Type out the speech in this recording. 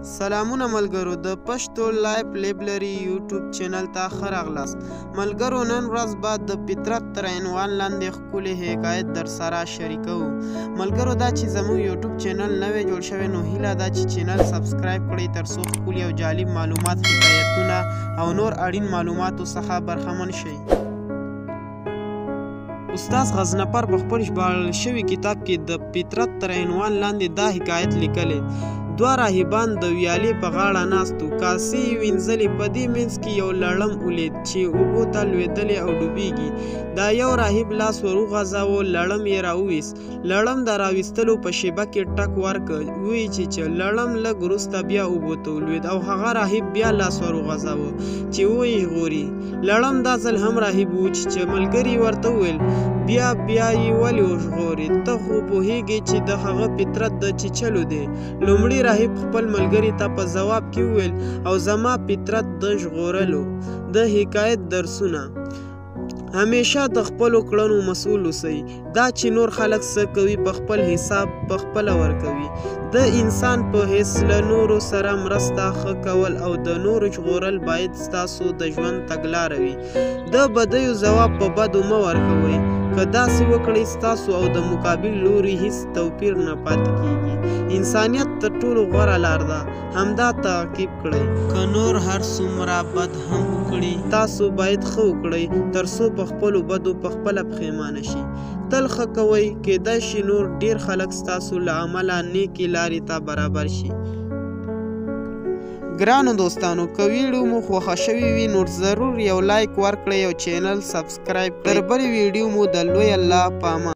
سلامونه ملګرو د پښتو لایف لیبلری یوټیوب چینل ته ښه راغلاست. ملګرو نن ورځ به د فطرت تر عنوان لاندې ښکلې حکایت در سره شریکوو. ملګرو دا چې زموږ یوټیوب چینل نوی جوړ شوی نو هیله ده چې چینل سبسکرایب کړئ ترڅو ښکلي او جالب معلومات، حکایتونه او نور اړین معلوماتو څخه برخمن شئ. استاد غزنفر په خپل ژباړل شوي کتاب کې د فطرت تر عنوان لاندې دا حکایت لیکلی. دوه راهبان د ویالې په غاړه ناست وو. کاسې یې وینځلې، په دې منځ کې یو لړم ولید چې اوبو ته لوېدلی او ډوبېږي. دا یو راهب لاس ور وغځاوه، لړم یې راوویست. لړم د راویستلو په شیبه کې ټک ورکړ، ویې چې لړم لږ وروسته بیا اوبو ته ولوېد او هغه راهب بیا لاس ور وغځاوه چې ویې ژغوري. لړم دا ځل هم راهب و چې ملګري ورته وویل بیا یې ولې وژغورې؟ ته خو پوهېږې چې د هغه فطرت د چیچلو دی. لومړي راهب خپل ملګري ته په ځواب کې وویل او زما فطرت د ژغورلو. د حکایت درسونه: همیشه د خپلو کړنو مسؤل اوسئ. دا چې نور خلک څه کوي په خپل حساب په خپله ورکوي. د انسان په حیث له نورو سره مرسته، ښه کول او د نورو ژغورل باید ستاسو د ژوند تګلاره وي. د بدیو ځواب په بدو مه ورکوئ. که داسې وکړئ ستاسو او د مقابل لوري هیڅ توپیر نه پاتې کیږي. انسانیت تر ټولو غوره لار ده، همدا تعقیب کړئ. که نور هر څومره بد هم وکړي تاسو باید ښه وکړئ ترڅو په خپلو بدو په خپله پښیمانه شي. تل ښه کوئ، کیدای شي نور ډیر خلک ستاسو له امله نیکې لارې ته برابر شي. ګرانو دوستانو، که ویډیو مو خوښه شوې وي نو ضرور یو لایک ورکړئ او چینل سبسکرایب کړئ. تر بلې ویډیو مو د لوی الله په امان.